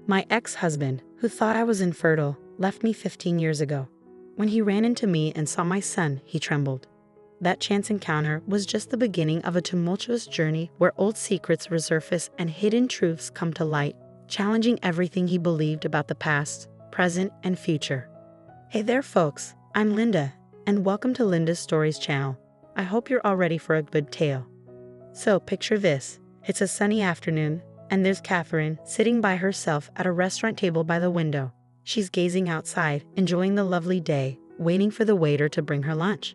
My ex-husband, who thought I was infertile, left me 15 years ago. When he ran into me and saw my son, he trembled. That chance encounter was just the beginning of a tumultuous journey where old secrets resurface and hidden truths come to light, challenging everything he believed about the past, present, and future. Hey there, folks. I'm Linda, and welcome to Linda's Stories channel. I hope you're all ready for a good tale. So picture this. It's a sunny afternoon, and there's Catherine sitting by herself at a restaurant table by the window. She's gazing outside, enjoying the lovely day, waiting for the waiter to bring her lunch.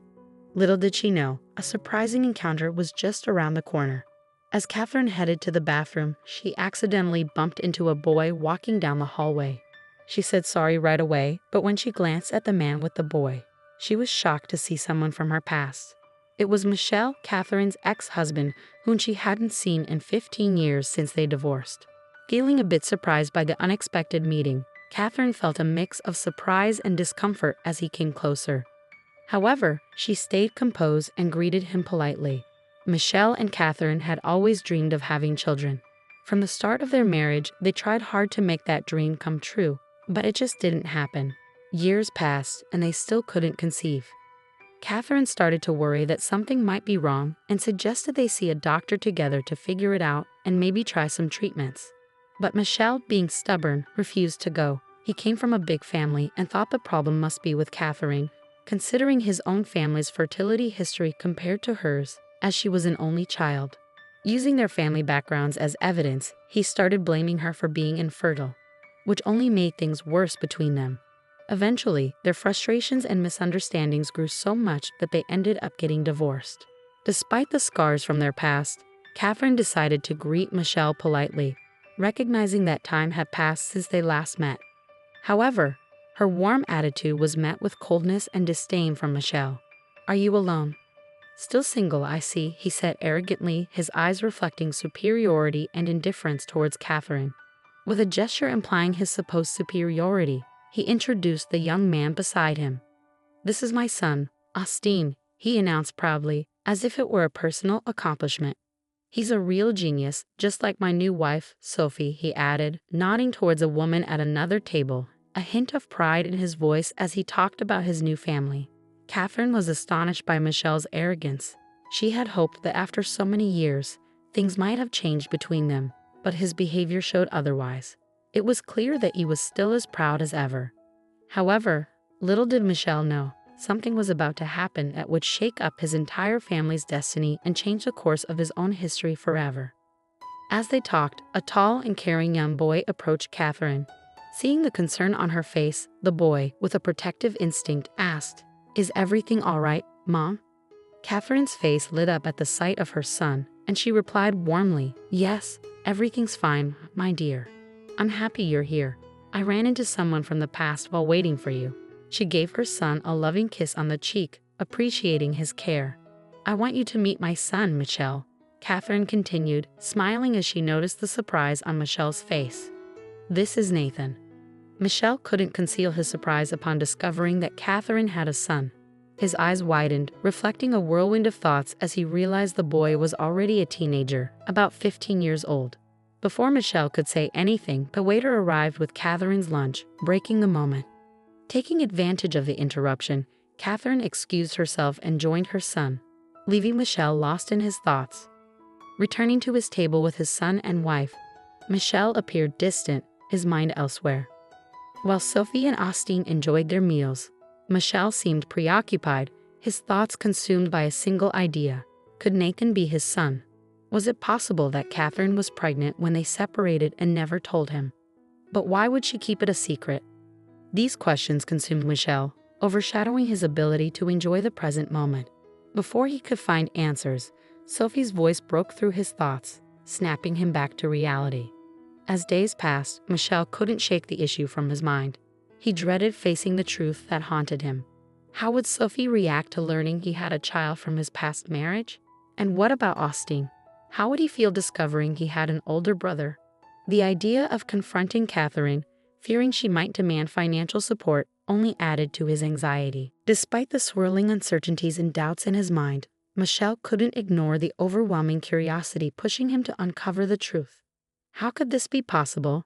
Little did she know, a surprising encounter was just around the corner. As Catherine headed to the bathroom, she accidentally bumped into a boy walking down the hallway. She said sorry right away, but when she glanced at the man with the boy, she was shocked to see someone from her past. It was Michel, Catherine's ex-husband, whom she hadn't seen in 15 years since they divorced. Feeling a bit surprised by the unexpected meeting, Catherine felt a mix of surprise and discomfort as he came closer. However, she stayed composed and greeted him politely. Michel and Catherine had always dreamed of having children. From the start of their marriage, they tried hard to make that dream come true, but it just didn't happen. Years passed, and they still couldn't conceive. Catherine started to worry that something might be wrong and suggested they see a doctor together to figure it out and maybe try some treatments. But Michel, being stubborn, refused to go. He came from a big family and thought the problem must be with Catherine, considering his own family's fertility history compared to hers, as she was an only child. Using their family backgrounds as evidence, he started blaming her for being infertile, which only made things worse between them. Eventually, their frustrations and misunderstandings grew so much that they ended up getting divorced. Despite the scars from their past, Catherine decided to greet Michel politely, recognizing that time had passed since they last met. However, her warm attitude was met with coldness and disdain from Michel. "Are you alone?" "Still single, I see," he said arrogantly, his eyes reflecting superiority and indifference towards Catherine. With a gesture implying his supposed superiority, he introduced the young man beside him. "This is my son, Austin," he announced proudly, as if it were a personal accomplishment. "He's a real genius, just like my new wife, Sophie," he added, nodding towards a woman at another table, a hint of pride in his voice as he talked about his new family. Catherine was astonished by Michel's arrogance. She had hoped that after so many years, things might have changed between them, but his behavior showed otherwise. It was clear that he was still as proud as ever. However, little did Michel know, something was about to happen that would shake up his entire family's destiny and change the course of his own history forever. As they talked, a tall and caring young boy approached Catherine. Seeing the concern on her face, the boy, with a protective instinct, asked, "Is everything all right, Mom?" Catherine's face lit up at the sight of her son, and she replied warmly, "Yes, everything's fine, my dear. I'm happy you're here. I ran into someone from the past while waiting for you." She gave her son a loving kiss on the cheek, appreciating his care. "I want you to meet my son, Michel," Catherine continued, smiling as she noticed the surprise on Michel's face. "This is Nathan." Michel couldn't conceal his surprise upon discovering that Catherine had a son. His eyes widened, reflecting a whirlwind of thoughts as he realized the boy was already a teenager, about 15 years old. Before Michel could say anything, the waiter arrived with Catherine's lunch, breaking the moment. Taking advantage of the interruption, Catherine excused herself and joined her son, leaving Michel lost in his thoughts. Returning to his table with his son and wife, Michel appeared distant, his mind elsewhere. While Sophie and Austin enjoyed their meals, Michel seemed preoccupied, his thoughts consumed by a single idea. Could Nathan be his son? Was it possible that Catherine was pregnant when they separated and never told him? But why would she keep it a secret? These questions consumed Michel, overshadowing his ability to enjoy the present moment. Before he could find answers, Sophie's voice broke through his thoughts, snapping him back to reality. As days passed, Michel couldn't shake the issue from his mind. He dreaded facing the truth that haunted him. How would Sophie react to learning he had a child from his past marriage? And what about Austin? How would he feel discovering he had an older brother? The idea of confronting Catherine, fearing she might demand financial support, only added to his anxiety. Despite the swirling uncertainties and doubts in his mind, Michel couldn't ignore the overwhelming curiosity pushing him to uncover the truth. How could this be possible?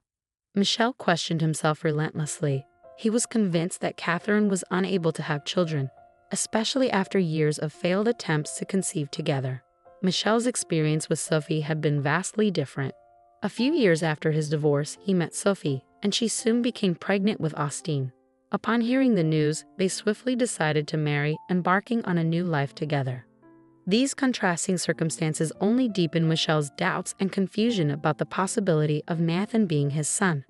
Michel questioned himself relentlessly. He was convinced that Catherine was unable to have children, especially after years of failed attempts to conceive together. Michel's experience with Sophie had been vastly different. A few years after his divorce, he met Sophie, and she soon became pregnant with Austin. Upon hearing the news, they swiftly decided to marry, embarking on a new life together. These contrasting circumstances only deepened Michel's doubts and confusion about the possibility of Nathan being his son.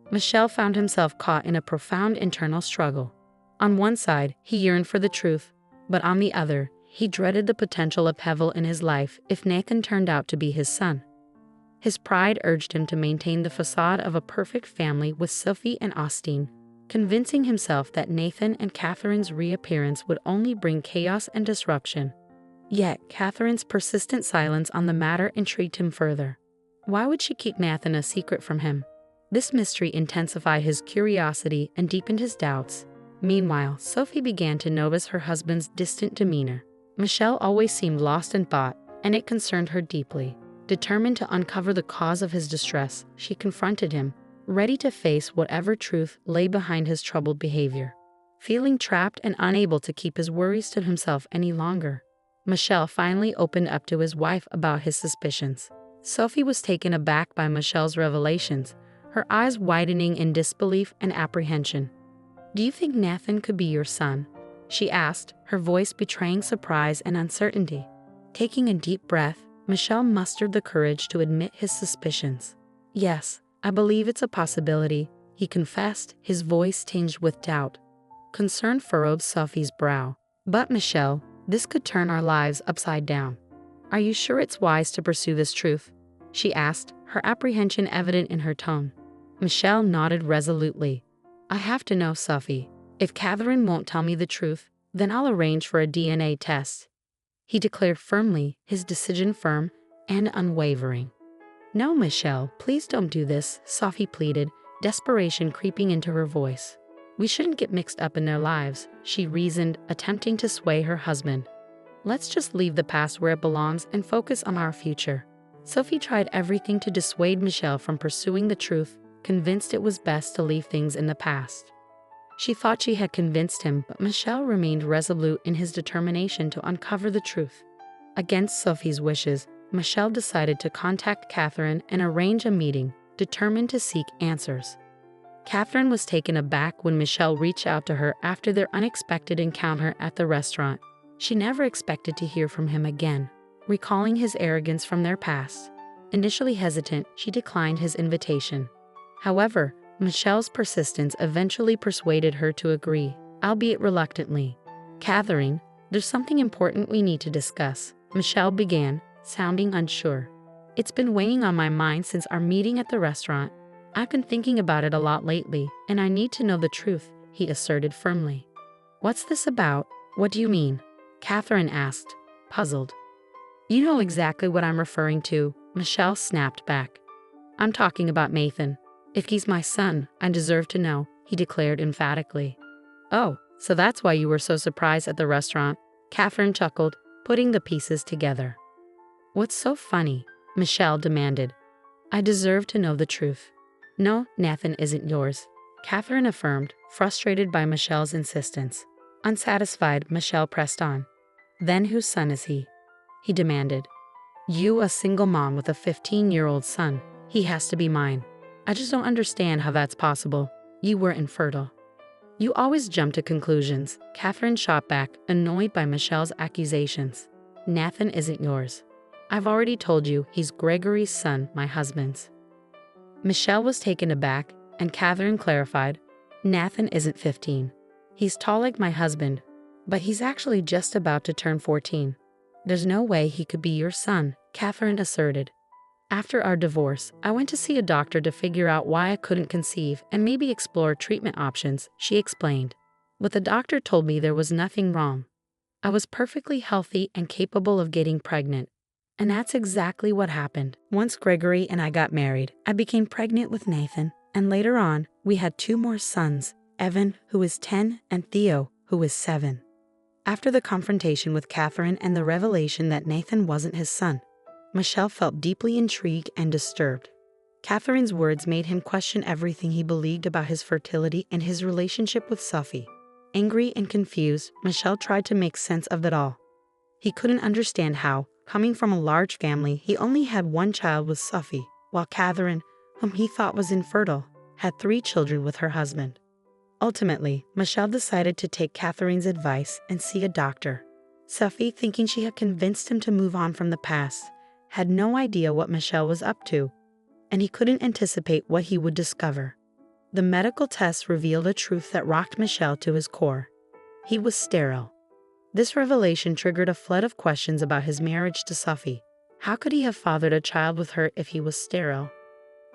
Michel found himself caught in a profound internal struggle. On one side, he yearned for the truth, but on the other, he dreaded the potential upheaval in his life if Nathan turned out to be his son. His pride urged him to maintain the facade of a perfect family with Sophie and Austin, convincing himself that Nathan and Catherine's reappearance would only bring chaos and disruption. Yet, Catherine's persistent silence on the matter intrigued him further. Why would she keep Nathan a secret from him? This mystery intensified his curiosity and deepened his doubts. Meanwhile, Sophie began to notice her husband's distant demeanor. Michel always seemed lost in thought, and it concerned her deeply. Determined to uncover the cause of his distress, she confronted him, ready to face whatever truth lay behind his troubled behavior. Feeling trapped and unable to keep his worries to himself any longer, Michel finally opened up to his wife about his suspicions. Sophie was taken aback by Michel's revelations, her eyes widening in disbelief and apprehension. "Do you think Nathan could be your son?" she asked, her voice betraying surprise and uncertainty. Taking a deep breath, Michel mustered the courage to admit his suspicions. "Yes, I believe it's a possibility," he confessed, his voice tinged with doubt. Concern furrowed Sophie's brow. "But Michel, this could turn our lives upside down. Are you sure it's wise to pursue this truth?" she asked, her apprehension evident in her tone. Michel nodded resolutely. "I have to know, Sophie. If Catherine won't tell me the truth, then I'll arrange for a DNA test," he declared firmly, his decision firm and unwavering. "No, Michel, please don't do this," Sophie pleaded, desperation creeping into her voice. "We shouldn't get mixed up in their lives," she reasoned, attempting to sway her husband. "Let's just leave the past where it belongs and focus on our future." Sophie tried everything to dissuade Michel from pursuing the truth, convinced it was best to leave things in the past. She thought she had convinced him, but Michel remained resolute in his determination to uncover the truth. Against Sophie's wishes, Michel decided to contact Catherine and arrange a meeting, determined to seek answers. Catherine was taken aback when Michel reached out to her after their unexpected encounter at the restaurant. She never expected to hear from him again, recalling his arrogance from their past. Initially hesitant, she declined his invitation. However, Michel's persistence eventually persuaded her to agree, albeit reluctantly. "Catherine, there's something important we need to discuss," Michel began, sounding unsure. "It's been weighing on my mind since our meeting at the restaurant. I've been thinking about it a lot lately, and I need to know the truth," he asserted firmly. "What's this about? What do you mean?" Catherine asked, puzzled. "You know exactly what I'm referring to," Michel snapped back. "I'm talking about Nathan. If he's my son, I deserve to know," he declared emphatically. "Oh, so that's why you were so surprised at the restaurant," Catherine chuckled, putting the pieces together. "What's so funny?" Michel demanded. "I deserve to know the truth." "No, Nathan isn't yours," Catherine affirmed, frustrated by Michel's insistence. Unsatisfied, Michel pressed on. "Then whose son is he?" he demanded. "You, a single mom with a 15-year-old son. He has to be mine. I just don't understand how that's possible. You were infertile." "You always jump to conclusions," Catherine shot back, annoyed by Michel's accusations. "Nathan isn't yours. I've already told you he's Gregory's son, my husband's." Michel was taken aback, and Catherine clarified, "Nathan isn't 15. He's tall like my husband, but he's actually just about to turn 14. There's no way he could be your son," Catherine asserted. "After our divorce, I went to see a doctor to figure out why I couldn't conceive and maybe explore treatment options," she explained. "But the doctor told me there was nothing wrong. I was perfectly healthy and capable of getting pregnant. And that's exactly what happened. Once Gregory and I got married, I became pregnant with Nathan, and later on, we had 2 more sons, Evan, who is 10, and Theo, who is 7. After the confrontation with Catherine and the revelation that Nathan wasn't his son, Michel felt deeply intrigued and disturbed. Catherine's words made him question everything he believed about his fertility and his relationship with Sophie. Angry and confused, Michel tried to make sense of it all. He couldn't understand how, coming from a large family, he only had one child with Sophie, while Catherine, whom he thought was infertile, had 3 children with her husband. Ultimately, Michel decided to take Catherine's advice and see a doctor. Sophie, thinking she had convinced him to move on from the past, had no idea what Michel was up to, and he couldn't anticipate what he would discover. The medical tests revealed a truth that rocked Michel to his core. He was sterile. This revelation triggered a flood of questions about his marriage to Sophie. How could he have fathered a child with her if he was sterile?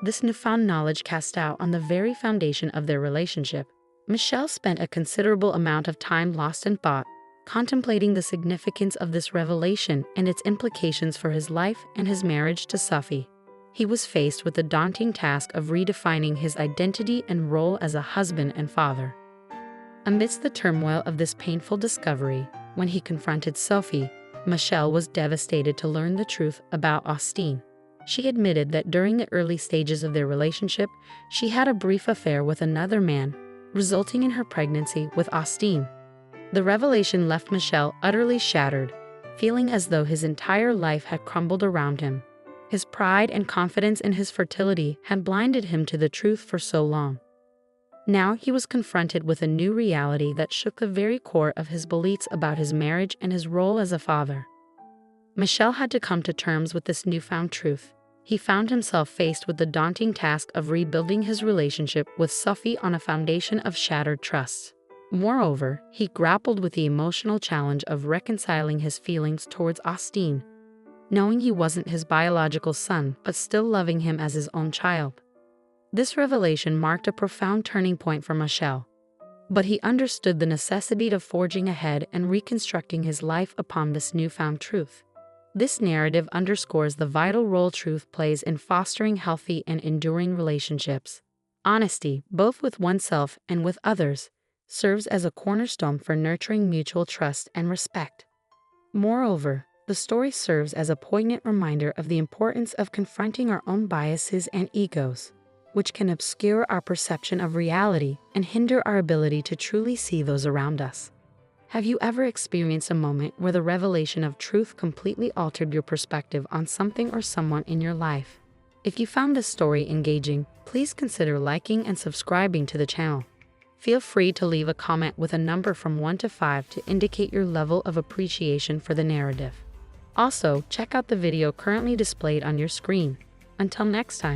This newfound knowledge cast doubt on the very foundation of their relationship. Michel spent a considerable amount of time lost in thought, contemplating the significance of this revelation and its implications for his life and his marriage to Sophie. He was faced with the daunting task of redefining his identity and role as a husband and father. Amidst the turmoil of this painful discovery, when he confronted Sophie, Michel was devastated to learn the truth about Austine. She admitted that during the early stages of their relationship, she had a brief affair with another man, resulting in her pregnancy with Austine. The revelation left Michel utterly shattered, feeling as though his entire life had crumbled around him. His pride and confidence in his fertility had blinded him to the truth for so long. Now he was confronted with a new reality that shook the very core of his beliefs about his marriage and his role as a father. Michel had to come to terms with this newfound truth. He found himself faced with the daunting task of rebuilding his relationship with Sophie on a foundation of shattered trust. Moreover, he grappled with the emotional challenge of reconciling his feelings towards Austine, knowing he wasn't his biological son but still loving him as his own child. This revelation marked a profound turning point for Michel, but he understood the necessity of forging ahead and reconstructing his life upon this newfound truth. This narrative underscores the vital role truth plays in fostering healthy and enduring relationships. Honesty, both with oneself and with others, serves as a cornerstone for nurturing mutual trust and respect. Moreover, the story serves as a poignant reminder of the importance of confronting our own biases and egos, which can obscure our perception of reality and hinder our ability to truly see those around us. Have you ever experienced a moment where the revelation of truth completely altered your perspective on something or someone in your life? If you found this story engaging, please consider liking and subscribing to the channel. Feel free to leave a comment with a number from 1 to 5 to indicate your level of appreciation for the narrative. Also, check out the video currently displayed on your screen. Until next time.